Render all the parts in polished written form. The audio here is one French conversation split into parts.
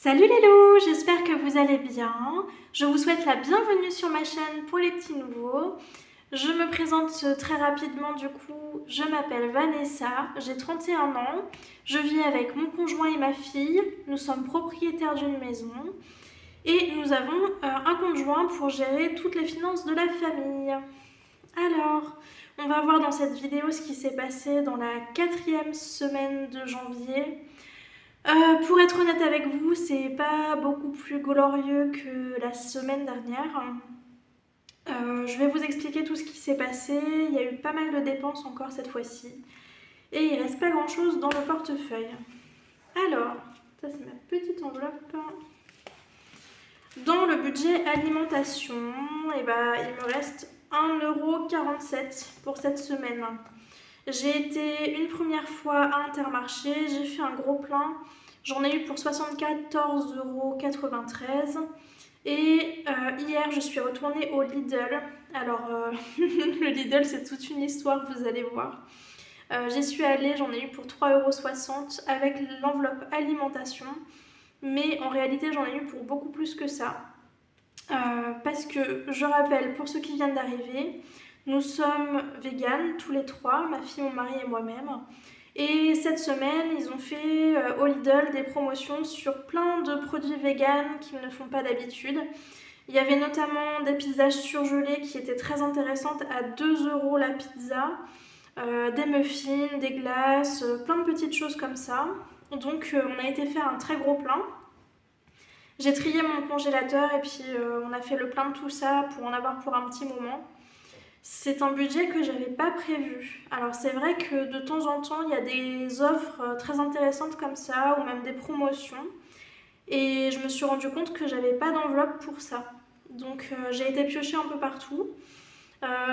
Salut les loups, j'espère que vous allez bien. Je vous souhaite la bienvenue sur ma chaîne pour les petits nouveaux. Je me présente très rapidement du coup, je m'appelle Vanessa, j'ai 31 ans, je vis avec mon conjoint et ma fille, nous sommes propriétaires d'une maison et nous avons un conjoint pour gérer toutes les finances de la famille. Alors, on va voir dans cette vidéo ce qui s'est passé dans la 4e semaine de janvier. Pour être honnête avec vous, c'est pas beaucoup plus glorieux que la semaine dernière. Je vais vous expliquer tout ce qui s'est passé. Il y a eu pas mal de dépenses encore cette fois-ci. Et il reste pas grand chose dans le portefeuille. Alors, ça c'est ma petite enveloppe. Dans le budget alimentation, il me reste 1,47 € pour cette semaine. J'ai été une première fois à Intermarché, j'ai fait un gros plein. J'en ai eu pour 74,93 €. Et hier, je suis retournée au Lidl. Alors, le Lidl, c'est toute une histoire, vous allez voir. J'y suis allée, j'en ai eu pour 3,60 € avec l'enveloppe alimentation. Mais en réalité, j'en ai eu pour beaucoup plus que ça. Parce que, je rappelle, pour ceux qui viennent d'arriver, nous sommes véganes, tous les trois, ma fille, mon mari et moi-même. Et cette semaine, ils ont fait au Lidl des promotions sur plein de produits véganes qu'ils ne font pas d'habitude. Il y avait notamment des pizzas surgelées qui étaient très intéressantes à 2 € la pizza, des muffins, des glaces, plein de petites choses comme ça. Donc on a été faire un très gros plein. J'ai trié mon congélateur et puis on a fait le plein de tout ça pour en avoir pour un petit moment. C'est un budget que j'avais pas prévu. Alors c'est vrai que de temps en temps il y a des offres très intéressantes comme ça ou même des promotions. Et je me suis rendu compte que j'avais pas d'enveloppe pour ça. Donc j'ai été piocher un peu partout.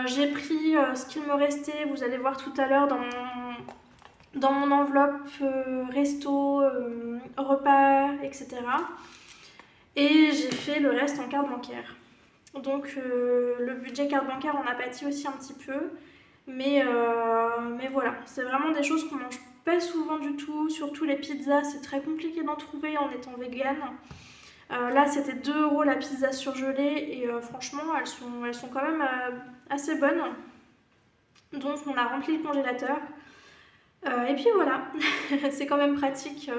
J'ai pris ce qu'il me restait, vous allez voir tout à l'heure dans mon enveloppe resto, repas, etc. Et j'ai fait le reste en carte bancaire. Donc le budget carte bancaire en a pâti aussi un petit peu. Mais voilà, c'est vraiment des choses qu'on mange pas souvent du tout. Surtout les pizzas, c'est très compliqué d'en trouver en étant végane. Là, c'était 2 € la pizza surgelée et franchement, elles sont quand même assez bonnes. Donc on a rempli le congélateur. Et puis voilà, c'est quand même pratique.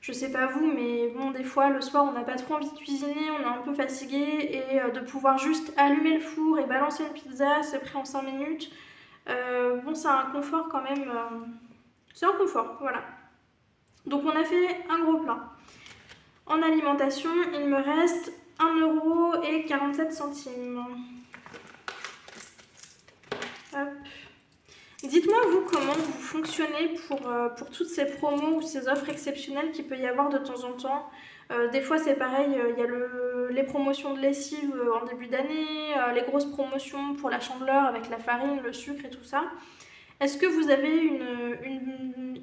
Je sais pas vous, mais bon, des fois, le soir, on n'a pas trop envie de cuisiner, on est un peu fatigué, et de pouvoir juste allumer le four et balancer une pizza, c'est prêt en 5 minutes. Bon, c'est un confort quand même. C'est un confort, voilà. Donc on a fait un gros plein. En alimentation, il me reste 1,47 €. Hop. Dites-moi, vous, comment vous fonctionnez pour toutes ces promos ou ces offres exceptionnelles qu'il peut y avoir de temps en temps. Des fois, c'est pareil, il y a les promotions de lessive en début d'année, les grosses promotions pour la Chandeleur avec la farine, le sucre et tout ça. Est-ce que vous avez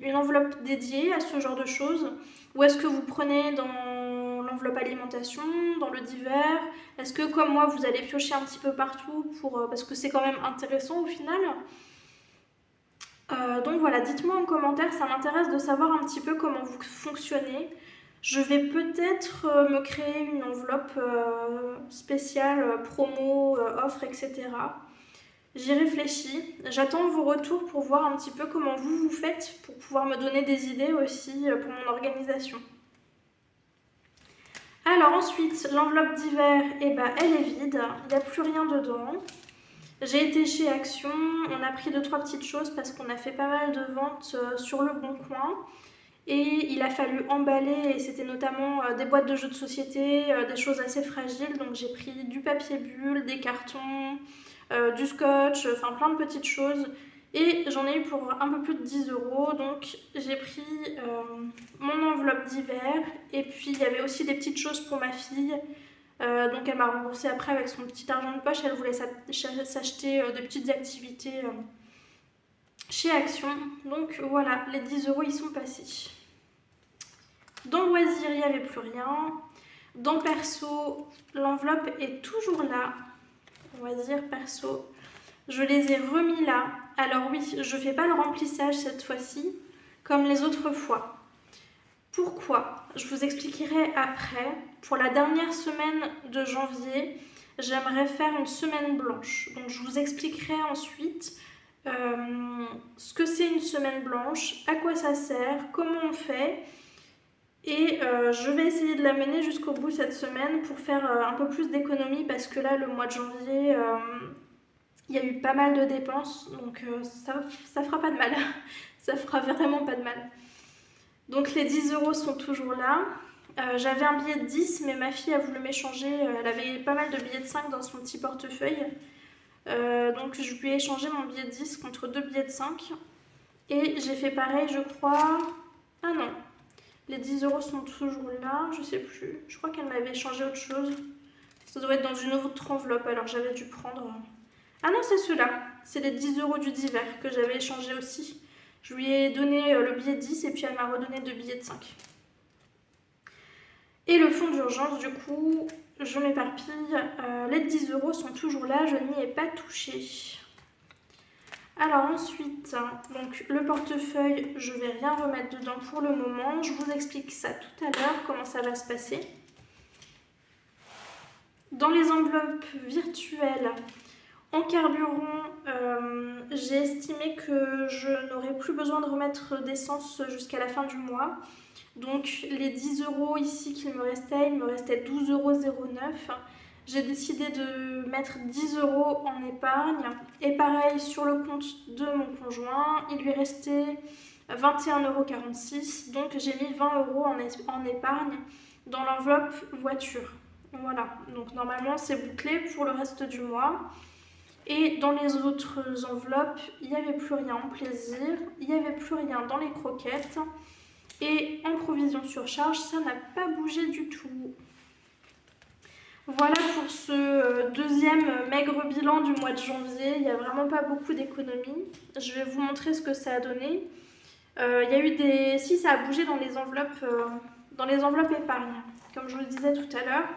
une enveloppe dédiée à ce genre de choses? Ou est-ce que vous prenez dans l'enveloppe alimentation, dans le divers? Est-ce que, comme moi, vous allez piocher un petit peu partout parce que c'est quand même intéressant au final? Donc voilà, dites-moi en commentaire, ça m'intéresse de savoir un petit peu comment vous fonctionnez. Je vais peut-être me créer une enveloppe spéciale, promo, offre, etc. J'y réfléchis. J'attends vos retours pour voir un petit peu comment vous faites pour pouvoir me donner des idées aussi pour mon organisation. Alors ensuite, l'enveloppe d'hiver, elle est vide, il n'y a plus rien dedans. J'ai été chez Action, on a pris 2-3 petites choses parce qu'on a fait pas mal de ventes sur le Bon Coin. Et il a fallu emballer, et c'était notamment des boîtes de jeux de société, des choses assez fragiles. Donc j'ai pris du papier bulle, des cartons, du scotch, enfin plein de petites choses. Et j'en ai eu pour un peu plus de 10 €. Donc j'ai pris mon enveloppe d'hiver. Et puis il y avait aussi des petites choses pour ma fille. Donc elle m'a remboursé après avec son petit argent de poche. Elle voulait s'acheter des petites activités chez Action. Donc voilà, les 10 € ils sont passés. Dans loisirs, il n'y avait plus rien. Dans perso, l'enveloppe est toujours là. Loisirs, perso, je les ai remis là. Alors oui, je ne fais pas le remplissage cette fois-ci, comme les autres fois. Pourquoi? Je vous expliquerai après. Pour la dernière semaine de janvier, j'aimerais faire une semaine blanche. Donc je vous expliquerai ensuite ce que c'est une semaine blanche, à quoi ça sert, comment on fait. Et je vais essayer de la mener jusqu'au bout cette semaine pour faire un peu plus d'économie parce que là, le mois de janvier, il y a eu pas mal de dépenses. Donc ça fera pas de mal. Ça fera vraiment pas de mal. Donc les 10 euros sont toujours là. J'avais un billet de 10, mais ma fille a voulu m'échanger. Elle avait pas mal de billets de 5 dans son petit portefeuille. Donc je lui ai échangé mon billet de 10 contre 2 billets de 5. Et j'ai fait pareil, je crois. Ah non, les 10 euros sont toujours là, je sais plus. Je crois qu'elle m'avait échangé autre chose. Ça doit être dans une autre enveloppe, alors j'avais dû prendre. Ah non, c'est ceux-là. C'est les 10 euros du divers que j'avais échangé aussi. Je lui ai donné le billet de 10 et puis elle m'a redonné 2 billets de 5. Et le fonds d'urgence, du coup, je m'éparpille. Les 10 euros sont toujours là, je n'y ai pas touché. Alors ensuite, donc le portefeuille, je ne vais rien remettre dedans pour le moment. Je vous explique ça tout à l'heure, comment ça va se passer. Dans les enveloppes virtuelles, en carburant, j'ai estimé que je n'aurais plus besoin de remettre d'essence jusqu'à la fin du mois. Donc les 10 euros ici qu'il me restait, il me restait 12,09 euros. J'ai décidé de mettre 10 euros en épargne. Et pareil sur le compte de mon conjoint, il lui restait 21,46 €. Donc j'ai mis 20 euros en épargne dans l'enveloppe voiture. Voilà, donc normalement c'est bouclé pour le reste du mois. Et dans les autres enveloppes, il n'y avait plus rien en plaisir, il n'y avait plus rien dans les croquettes. Et en provision surcharge, ça n'a pas bougé du tout. Voilà pour ce deuxième maigre bilan du mois de janvier. Il n'y a vraiment pas beaucoup d'économies. Je vais vous montrer ce que ça a donné. Il y a eu des... Si, ça a bougé dans les enveloppes épargne, comme je vous le disais tout à l'heure.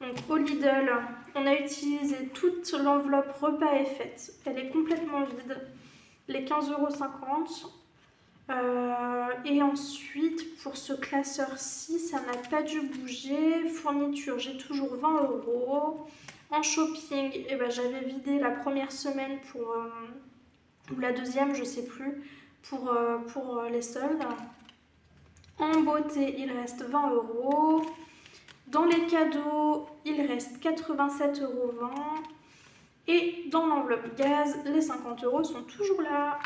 Donc au Lidl, on a utilisé toute l'enveloppe repas et fêtes. Elle est complètement vide. Les 15,50 €. Et ensuite, pour ce classeur-ci, ça n'a pas dû bouger. Fourniture, j'ai toujours 20 euros. En shopping, eh ben, j'avais vidé la première semaine ou la deuxième, je sais plus, pour les soldes. En beauté, il reste 20 euros. Dans les cadeaux, il reste 87,20 €. Et dans l'enveloppe gaz, les 50 euros sont toujours là.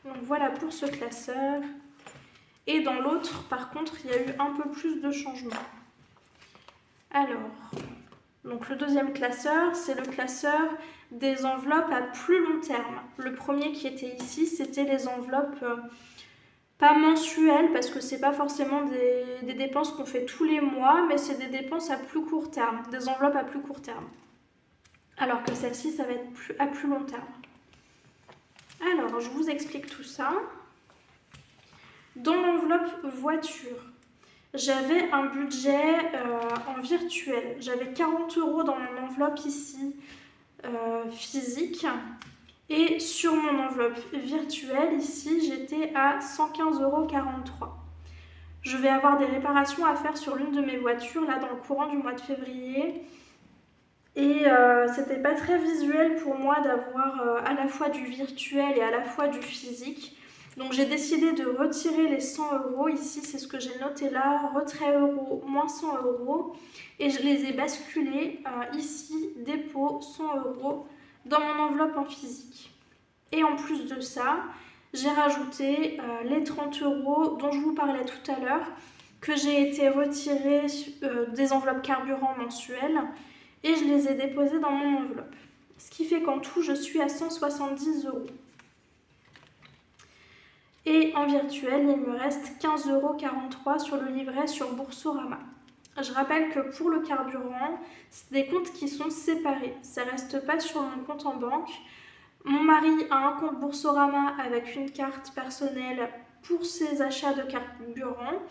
Donc voilà pour ce classeur. Et dans l'autre, par contre, il y a eu un peu plus de changements. Alors, donc le deuxième classeur, c'est le classeur des enveloppes à plus long terme. Le premier qui était ici, c'était les enveloppes pas mensuelles, parce que c'est pas forcément des dépenses qu'on fait tous les mois, mais c'est des dépenses à plus court terme, des enveloppes à plus court terme. Alors que celle-ci, ça va être à plus long terme. Alors, je vous explique tout ça. Dans l'enveloppe voiture, j'avais un budget en virtuel. J'avais 40 euros dans mon enveloppe ici, physique. Et sur mon enveloppe virtuelle, ici, j'étais à 115,43 €. Je vais avoir des réparations à faire sur l'une de mes voitures, là, dans le courant du mois de février. Et c'était pas très visuel pour moi d'avoir à la fois du virtuel et à la fois du physique. Donc j'ai décidé de retirer les 100 euros. Ici, c'est ce que j'ai noté là, retrait euros, moins 100 euros. Et je les ai basculés ici, dépôt, 100 euros, dans mon enveloppe en physique. Et en plus de ça, j'ai rajouté les 30 euros dont je vous parlais tout à l'heure, que j'ai été retirer des enveloppes carburant mensuelles. Et je les ai déposés dans mon enveloppe. Ce qui fait qu'en tout, je suis à 170 euros. Et en virtuel, il me reste 15,43 € sur le livret sur Boursorama. Je rappelle que pour le carburant, c'est des comptes qui sont séparés. Ça ne reste pas sur mon compte en banque. Mon mari a un compte Boursorama avec une carte personnelle pour ses achats de carburant.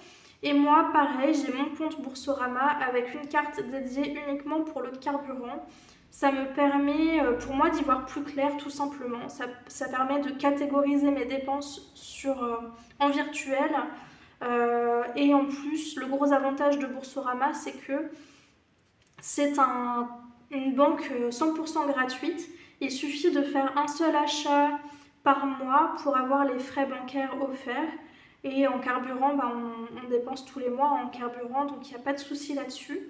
Et moi, pareil, j'ai mon compte Boursorama avec une carte dédiée uniquement pour le carburant. Ça me permet, pour moi, d'y voir plus clair, tout simplement. Ça permet de catégoriser mes dépenses en virtuel Et en plus, le gros avantage de Boursorama, c'est que c'est une banque 100% gratuite. Il suffit de faire un seul achat par mois pour avoir les frais bancaires offerts. Et en carburant, on dépense tous les mois en carburant, donc il n'y a pas de souci là-dessus.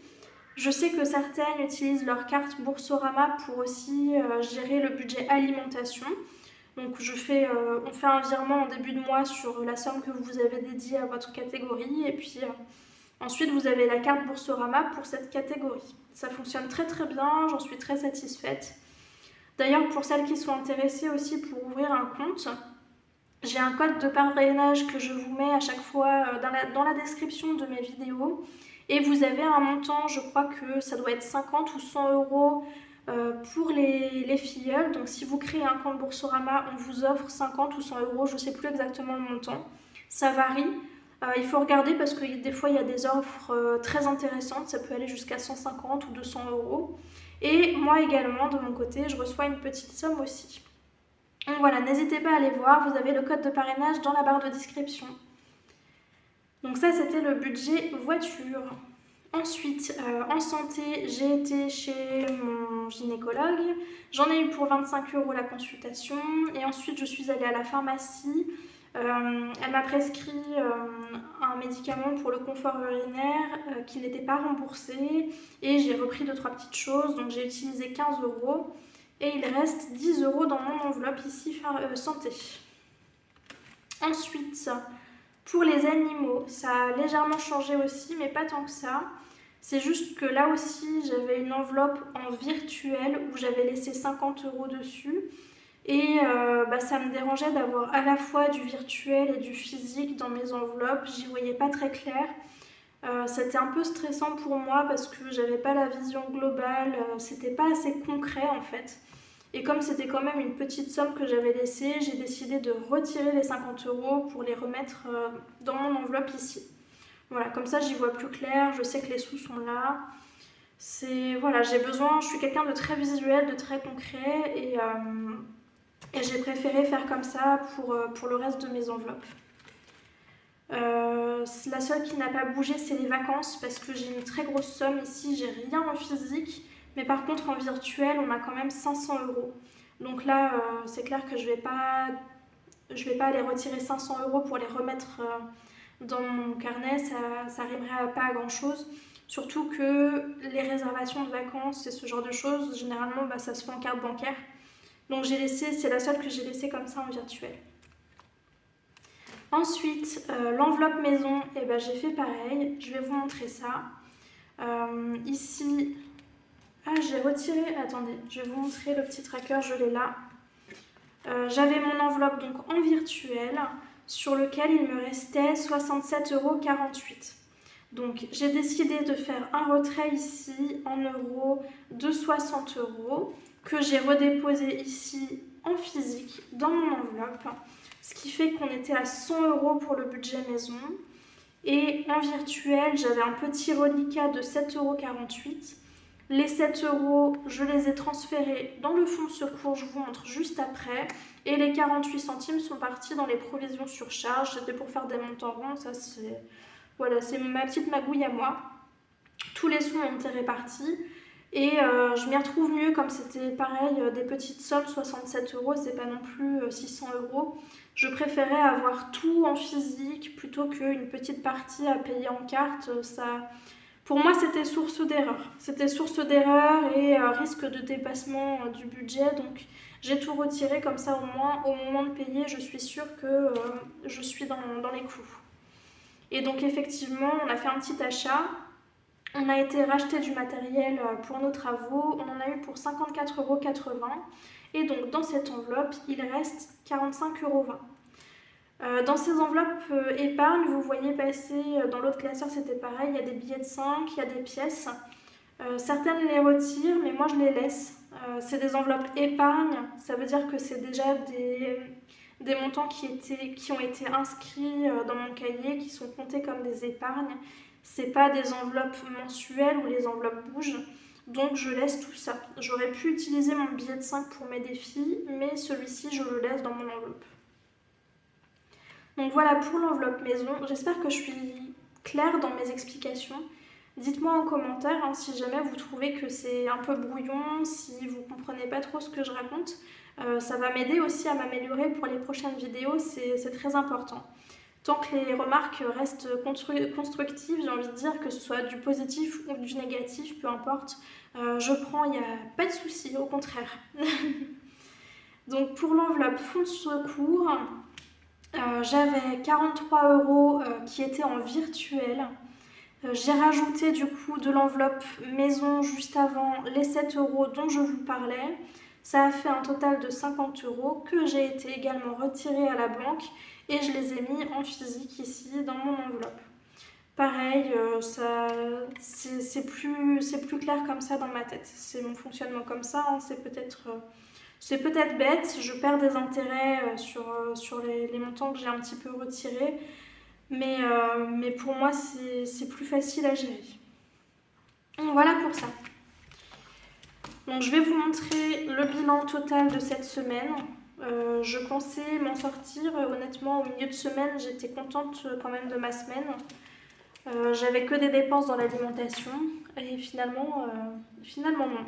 Je sais que certaines utilisent leur carte Boursorama pour aussi gérer le budget alimentation. Donc on fait un virement en début de mois sur la somme que vous avez dédiée à votre catégorie et puis ensuite vous avez la carte Boursorama pour cette catégorie. Ça fonctionne très très bien, j'en suis très satisfaite. D'ailleurs pour celles qui sont intéressées aussi pour ouvrir un compte, j'ai un code de parrainage que je vous mets à chaque fois dans la description de mes vidéos. Et vous avez un montant, je crois que ça doit être 50 ou 100 euros pour les filleuls. Donc si vous créez un compte Boursorama, on vous offre 50 ou 100 euros, je ne sais plus exactement le montant. Ça varie. Il faut regarder parce que des fois il y a des offres très intéressantes, ça peut aller jusqu'à 150 ou 200 euros. Et moi également, de mon côté, je reçois une petite somme aussi. Donc voilà, n'hésitez pas à aller voir, vous avez le code de parrainage dans la barre de description. Donc ça, c'était le budget voiture. Ensuite, en santé, j'ai été chez mon gynécologue. J'en ai eu pour 25 euros la consultation. Et ensuite, je suis allée à la pharmacie. Elle m'a prescrit un médicament pour le confort urinaire qui n'était pas remboursé. Et j'ai repris 2-3 petites choses. Donc j'ai utilisé 15 euros. Et il reste 10 euros dans mon enveloppe ici, santé. Ensuite, pour les animaux, ça a légèrement changé aussi, mais pas tant que ça. C'est juste que là aussi, j'avais une enveloppe en virtuel où j'avais laissé 50 euros dessus. Et ça me dérangeait d'avoir à la fois du virtuel et du physique dans mes enveloppes. J'y voyais pas très clair. C'était un peu stressant pour moi parce que j'avais pas la vision globale. C'était pas assez concret en fait. Et comme c'était quand même une petite somme que j'avais laissée, j'ai décidé de retirer les 50 euros pour les remettre dans mon enveloppe ici. Voilà, comme ça j'y vois plus clair, je sais que les sous sont là. Voilà, je suis quelqu'un de très visuel, de très concret et j'ai préféré faire comme ça pour le reste de mes enveloppes. La seule qui n'a pas bougé, c'est les vacances parce que j'ai une très grosse somme ici, j'ai rien en physique. Mais par contre, en virtuel, on a quand même 500 euros. Donc là, c'est clair que je vais pas aller retirer 500 euros pour les remettre dans mon carnet. Ça rimerait pas à grand chose. Surtout que les réservations de vacances et ce genre de choses, généralement, ça se fait en carte bancaire. Donc c'est la seule que j'ai laissée comme ça en virtuel. Ensuite, l'enveloppe maison, j'ai fait pareil. Je vais vous montrer ça. Ici... Ah, j'ai retiré, attendez, je vais vous montrer le petit tracker, je l'ai là. J'avais mon enveloppe donc en virtuel sur lequel il me restait 67,48 euros. Donc j'ai décidé de faire un retrait ici en euros de 60 euros que j'ai redéposé ici en physique dans mon enveloppe. Ce qui fait qu'on était à 100 euros pour le budget maison. Et en virtuel, j'avais un petit reliquat de 7,48 euros. Les 7 euros, je les ai transférés dans le fonds de secours, je vous montre juste après. Et les 48 centimes sont partis dans les provisions sur charge. C'était pour faire des montants ronds, ça c'est... Voilà, c'est ma petite magouille à moi. Tous les sous ont été répartis. Et je m'y retrouve mieux comme c'était pareil, des petites sommes, 67 euros, c'est pas non plus 600 euros. Je préférais avoir tout en physique plutôt qu'une petite partie à payer en carte. Pour moi, c'était source d'erreur. C'était source d'erreur et risque de dépassement du budget. Donc, j'ai tout retiré comme ça au moins, au moment de payer, je suis sûre que je suis dans les clous. Et donc, effectivement, on a fait un petit achat. On a été racheter du matériel pour nos travaux. On en a eu pour 54,80 euros. Et donc, dans cette enveloppe, il reste 45,20 euros. Dans ces enveloppes épargne, vous voyez passer, dans l'autre classeur c'était pareil, il y a des billets de 5, il y a des pièces. Certaines les retirent, mais moi je les laisse. C'est des enveloppes épargne, ça veut dire que c'est déjà des montants qui ont été inscrits dans mon cahier, qui sont comptés comme des épargnes. C'est pas des enveloppes mensuelles où les enveloppes bougent. Donc je laisse tout ça. J'aurais pu utiliser mon billet de 5 pour mes défis, mais celui-ci je le laisse dans mon enveloppe. Donc voilà pour l'enveloppe maison. J'espère que je suis claire dans mes explications. Dites-moi en commentaire hein, si jamais vous trouvez que c'est un peu brouillon, si vous comprenez pas trop ce que je raconte. Ça va m'aider aussi à m'améliorer pour les prochaines vidéos, c'est très important. Tant que les remarques restent constructives, j'ai envie de dire, que ce soit du positif ou du négatif, peu importe, je prends, il n'y a pas de souci, au contraire. Donc pour l'enveloppe fonds de secours, j'avais 43 € qui étaient en virtuel. J'ai rajouté du coup de l'enveloppe maison juste avant les 7 € dont je vous parlais. Ça a fait un total de 50 € que j'ai été également retirée à la banque et je les ai mis en physique ici dans mon enveloppe. Pareil, c'est plus clair comme ça dans ma tête. C'est mon fonctionnement comme ça, hein. C'est peut-être bête, je perds des intérêts sur les montants que j'ai un petit peu retirés. Mais pour moi, c'est plus facile à gérer. Donc voilà pour ça. Donc je vais vous montrer le bilan total de cette semaine. Je pensais m'en sortir. Honnêtement, au milieu de semaine, j'étais contente quand même de ma semaine. J'avais que des dépenses dans l'alimentation. Et finalement non.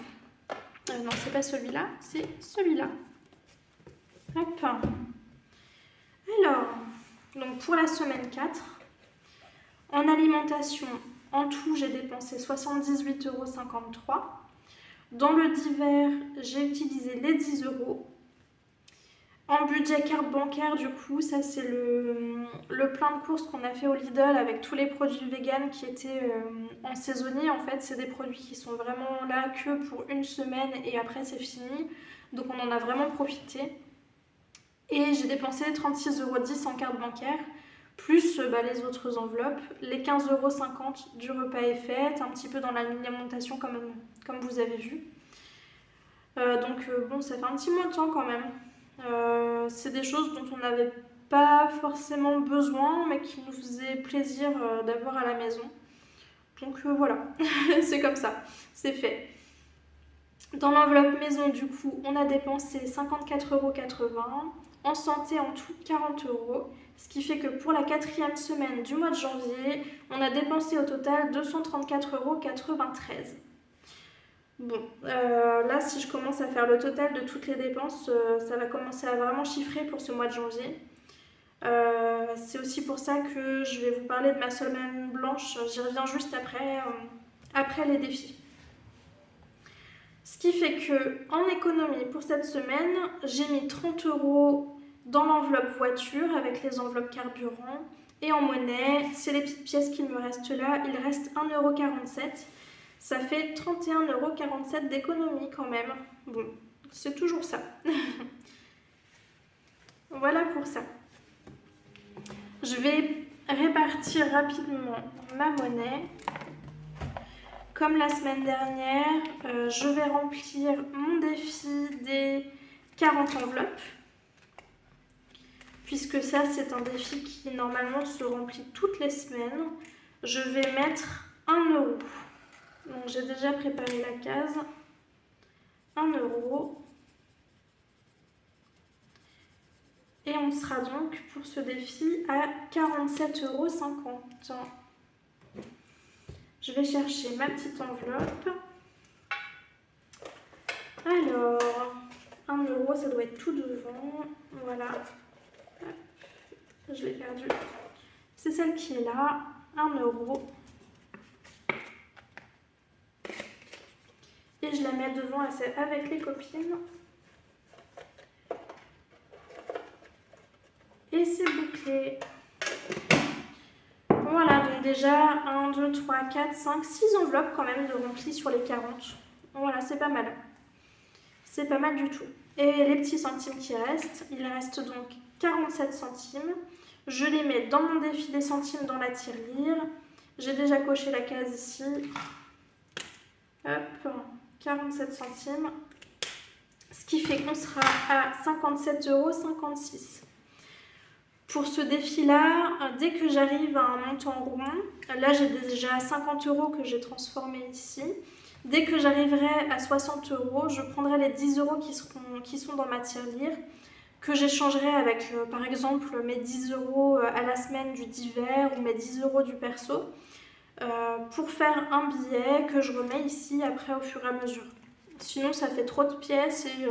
Non, c'est pas celui-là, c'est celui-là. Hop. Alors, donc pour la semaine 4, en alimentation, en tout, j'ai dépensé 78,53 €. Dans le divers, j'ai utilisé les 10 €. En budget carte bancaire, du coup, ça c'est le plein de courses qu'on a fait au Lidl avec tous les produits vegan qui étaient en saisonnier. En fait, c'est des produits qui sont vraiment là que pour une semaine et après c'est fini. Donc on en a vraiment profité. Et j'ai dépensé 36,10 € en carte bancaire, plus les autres enveloppes. Les 15,50 € du repas est fait, un petit peu dans l'alimentation comme vous avez vu. Donc bon, ça fait un petit montant quand même. C'est des choses dont on n'avait pas forcément besoin, mais qui nous faisaient plaisir d'avoir à la maison. Donc voilà, c'est comme ça, c'est fait. Dans l'enveloppe maison, du coup, on a dépensé 54,80 €. En santé, en tout, 40 €. Ce qui fait que pour la 4e semaine du mois de janvier, on a dépensé au total 234,93 €. Bon, là, si je commence à faire le total de toutes les dépenses, ça va commencer à vraiment chiffrer pour ce mois de janvier. C'est aussi pour ça que je vais vous parler de ma semaine blanche. J'y reviens juste après les défis. Ce qui fait que en économie pour cette semaine, j'ai mis 30 € dans l'enveloppe voiture avec les enveloppes carburant. Et en monnaie, c'est les petites pièces qui me restent là. Il reste 1,47 €. Ça fait 31,47 € d'économie quand même. Bon, c'est toujours ça. Voilà pour ça. Je vais répartir rapidement ma monnaie. Comme la semaine dernière, je vais remplir mon défi des 40 enveloppes. Puisque ça, c'est un défi qui normalement se remplit toutes les semaines. Je vais mettre 1 €. Donc j'ai déjà préparé la case. 1 €. Et on sera donc pour ce défi à 47,50 €. Je vais chercher ma petite enveloppe. Alors, 1 €, ça doit être tout devant. Voilà. Hop, je l'ai perdu. C'est celle qui est là. 1 €. Et je la mets devant avec les copines. Et c'est bouclé. Voilà, donc déjà 1, 2, 3, 4, 5, 6 enveloppes quand même de remplies sur les 40. Voilà, c'est pas mal. C'est pas mal du tout. Et les petits centimes qui restent, il reste donc 47 centimes. Je les mets dans mon défi des centimes dans la tirelire. J'ai déjà coché la case ici. Hop, 47 centimes. Ce qui fait qu'on sera à 57,56 €. Pour ce défi-là, dès que j'arrive à un montant rond, là j'ai déjà 50 € que j'ai transformé ici. Dès que j'arriverai à 60 €, je prendrai les 10 € qui sont dans ma tirelire, que j'échangerai avec par exemple mes 10 euros à la semaine du divers ou mes 10 euros du perso pour faire un billet que je remets ici après au fur et à mesure. Sinon ça fait trop de pièces et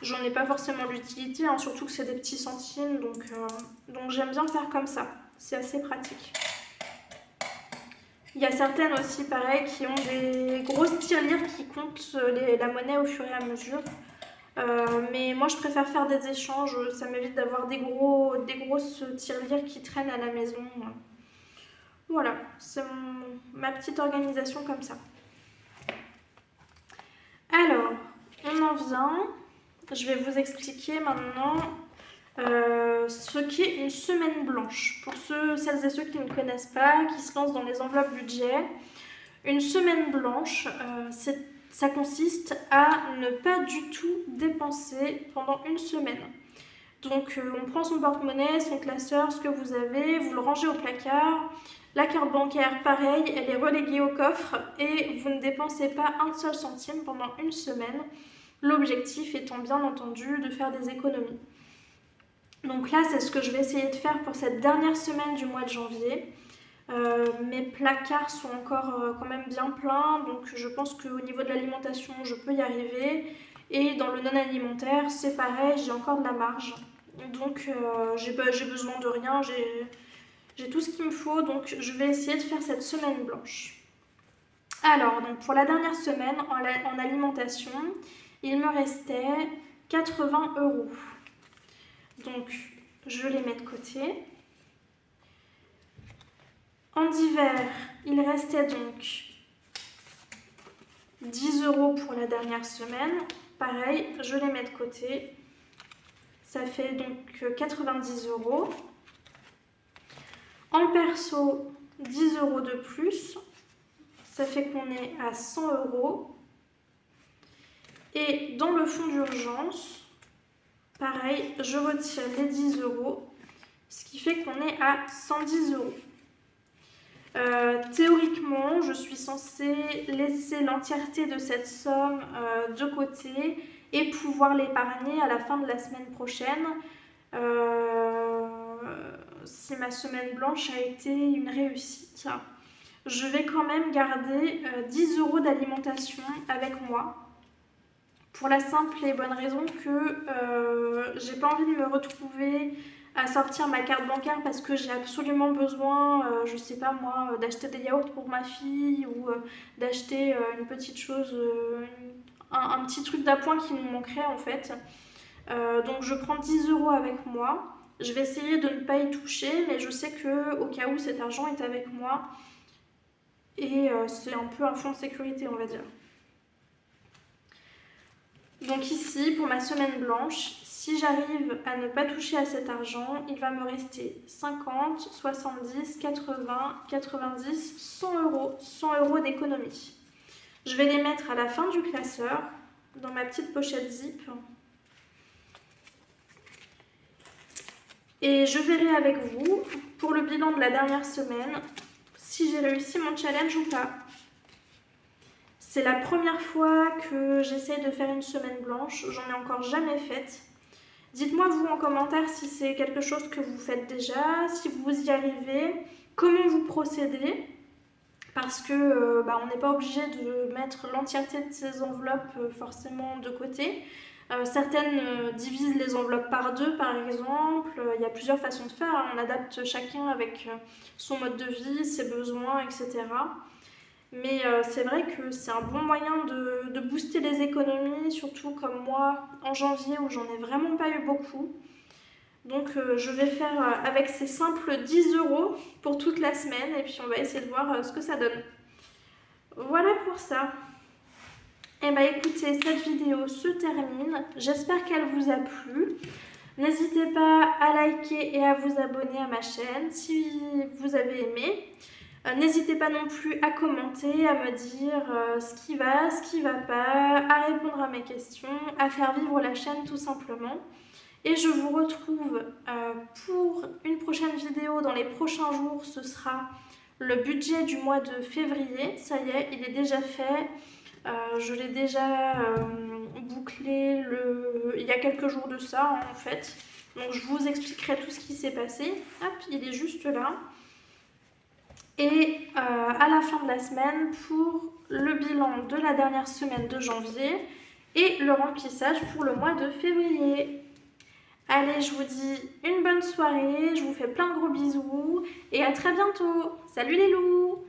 j'en ai pas forcément l'utilité, hein, surtout que c'est des petits centimes, donc j'aime bien faire comme ça, c'est assez pratique. Il y a certaines aussi, pareil, qui ont des grosses tirelires qui comptent la monnaie au fur et à mesure. Mais moi, je préfère faire des échanges. Ça m'évite d'avoir des grosses tirelires qui traînent à la maison. Voilà, c'est ma petite organisation comme ça. Alors, on en vient. Je vais vous expliquer maintenant ce qu'est une semaine blanche. Pour celles et ceux qui ne connaissent pas, qui se lancent dans les enveloppes budget, une semaine blanche, ça consiste à ne pas du tout dépenser pendant une semaine. Donc on prend son porte-monnaie, son classeur, ce que vous avez, vous le rangez au placard. La carte bancaire, pareil, elle est reléguée au coffre et vous ne dépensez pas un seul centime pendant une semaine. L'objectif étant bien entendu de faire des économies. Donc là, c'est ce que je vais essayer de faire pour cette dernière semaine du mois de janvier. Mes placards sont encore quand même bien pleins, donc je pense qu'au niveau de l'alimentation, je peux y arriver. Et dans le non alimentaire, c'est pareil, j'ai encore de la marge. Donc j'ai besoin de rien, j'ai tout ce qu'il me faut, donc je vais essayer de faire cette semaine blanche. Alors, donc pour la dernière semaine en alimentation, il me restait 80 euros. Donc je les mets de côté. En divers, il restait donc 10 euros pour la dernière semaine. Pareil, je les mets de côté. Ça fait donc 90 euros. En perso, 10 euros de plus. Ça fait qu'on est à 100 euros. Et dans le fonds d'urgence, pareil, je retire les 10 euros. Ce qui fait qu'on est à 110 euros. Théoriquement, je suis censée laisser l'entièreté de cette somme de côté et pouvoir l'épargner à la fin de la semaine prochaine si ma semaine blanche a été une réussite. Je vais quand même garder 10 euros d'alimentation avec moi pour la simple et bonne raison que j'ai pas envie de me retrouver à sortir ma carte bancaire parce que j'ai absolument besoin, je sais pas moi, d'acheter des yaourts pour ma fille ou d'acheter une petite chose, un petit truc d'appoint qui nous manquerait en fait. Donc je prends 10 euros avec moi. Je vais essayer de ne pas y toucher, mais je sais que au cas où cet argent est avec moi et c'est un peu un fonds de sécurité, on va dire. Donc ici, pour ma semaine blanche, si j'arrive à ne pas toucher à cet argent, il va me rester 50, 70, 80, 90, 100 euros. 100 euros d'économie. Je vais les mettre à la fin du classeur, dans ma petite pochette zip. Et je verrai avec vous, pour le bilan de la dernière semaine, si j'ai réussi mon challenge ou pas. C'est la première fois que j'essaie de faire une semaine blanche, j'en ai encore jamais faite. Dites-moi vous en commentaire si c'est quelque chose que vous faites déjà, si vous y arrivez, comment vous procédez, parce que on n'est pas obligé de mettre l'entièreté de ces enveloppes forcément de côté. Certaines divisent les enveloppes par deux par exemple, il y a plusieurs façons de faire, on adapte chacun avec son mode de vie, ses besoins, etc. Mais c'est vrai que c'est un bon moyen de booster les économies, surtout comme moi en janvier où j'en ai vraiment pas eu beaucoup. Donc je vais faire avec ces simples 10 euros pour toute la semaine et puis on va essayer de voir ce que ça donne. Voilà pour ça. Et bah écoutez, cette vidéo se termine. J'espère qu'elle vous a plu. N'hésitez pas à liker et à vous abonner à ma chaîne si vous avez aimé. N'hésitez pas non plus à commenter, à me dire ce qui va pas, à répondre à mes questions, à faire vivre la chaîne tout simplement. Et je vous retrouve pour une prochaine vidéo dans les prochains jours. Ce sera le budget du mois de février. Ça y est, il est déjà fait. Je l'ai déjà bouclé il y a quelques jours de ça en fait. Donc je vous expliquerai tout ce qui s'est passé. Hop, il est juste là. Et à la fin de la semaine pour le bilan de la dernière semaine de janvier et le remplissage pour le mois de février. Allez, je vous dis une bonne soirée, je vous fais plein de gros bisous et à très bientôt. Salut les loups!